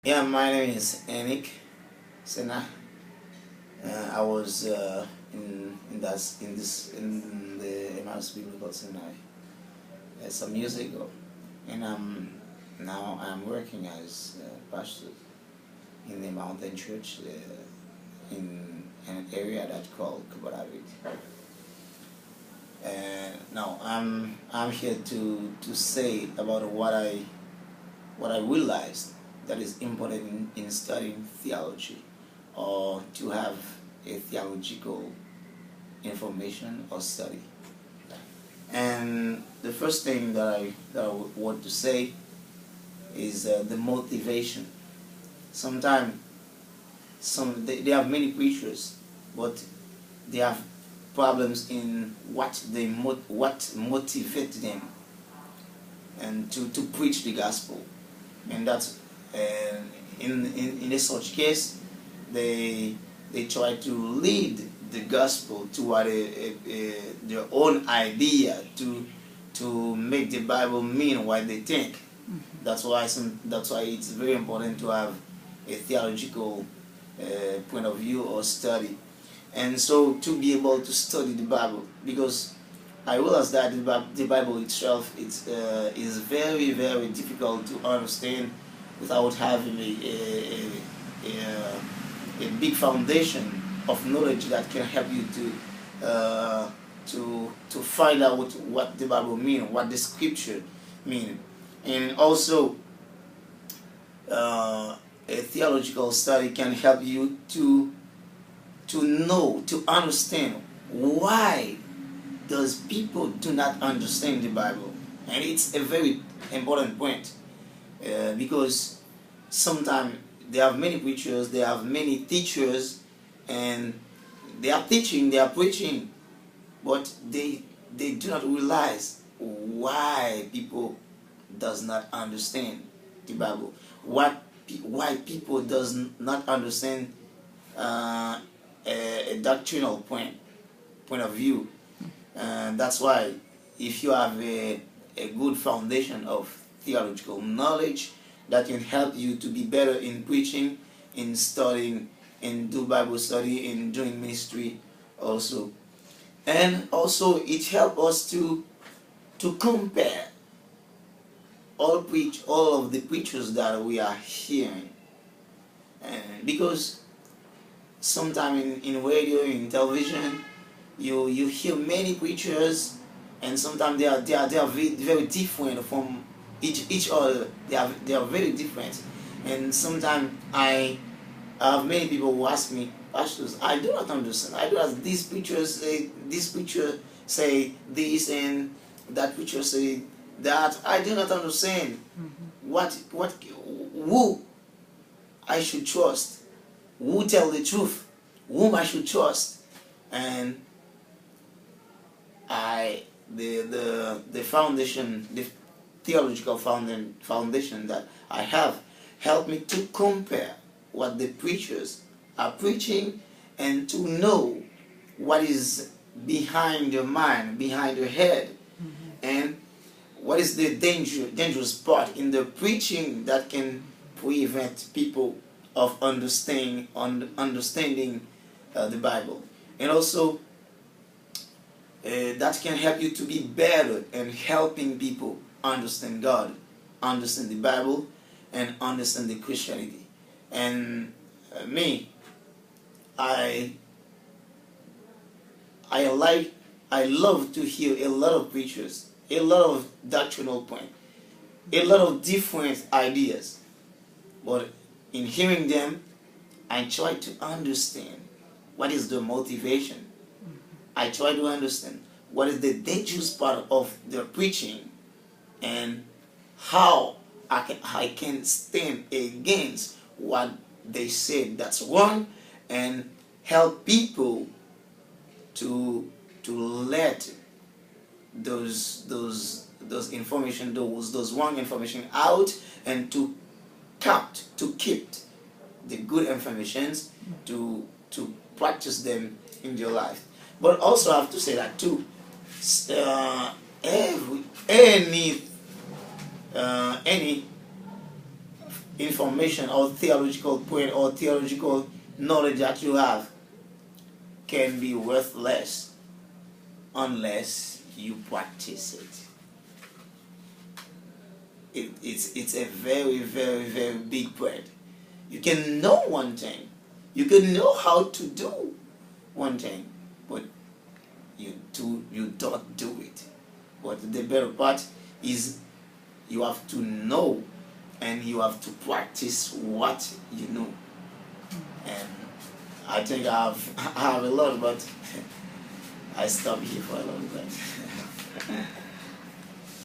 Yeah, my name is Enick. Sena. I was in the Emmaus Biblical Seminary some years ago, and now I'm working as a pastor in the mountain church in an area that's called David. And now I'm here to say about what I realized that is important in studying theology, or to have a theological information or study. And the first thing that I want to say is the motivation. Sometimes they have many preachers, but they have problems in what motivate them and to preach the gospel. And that's in a such case, they try to lead the gospel toward their own idea to make the Bible mean what they think. Mm-hmm. That's why it's very important to have a theological point of view or study, and so to be able to study the Bible, because I realize that the Bible itself is very, very difficult to understand without having a big foundation of knowledge that can help you to find out what the Bible means, what the Scripture mean, and also a theological study can help you to know, to understand why does people do not understand the Bible. And it's a very important point, because sometimes they have many preachers, they have many teachers, and they are teaching, they are preaching, but they do not realize why people does not understand the Bible, why people does not understand a doctrinal point of view. That's why if you have a good foundation of theological knowledge, that can help you to be better in preaching, in studying, in do Bible study, in doing ministry also. And also it helps us to compare all of the preachers that we are hearing. And because sometimes in radio, in television, you hear many preachers, and sometimes they are very, very different from each other. They are very different, and sometimes I have many people who ask me, pastors, I do not understand. I do not. These preachers say this, and that preacher say that. I do not understand. Mm-hmm. Who I should trust, who tell the truth, whom I should trust. And the foundation, the theological foundation that I have helped me to compare what the preachers are preaching, and to know what is behind your mind, behind your head. Mm-hmm. And what is the dangerous part in the preaching that can prevent people of understanding the Bible. And also that can help you to be better in helping people understand God, understand the Bible, and understand the Christianity. And me, I love to hear a lot of preachers, a lot of doctrinal points, a lot of different ideas. But in hearing them, I try to understand what is the motivation. I try to understand what is the dangerous part of their preaching, and how I can stand against what they said that's wrong, and help people to let those information, those wrong information out, and to keep the good informations, to practice them in your life. But also I have to say that too, any information or theological point or theological knowledge that you have can be worthless unless you practice it. It's a very, very, very big point. You can know one thing, you can know how to do one thing, but you don't do it. But the better part is you have to know and you have to practice what you know. And I think I have a lot, but I stop here for a long time.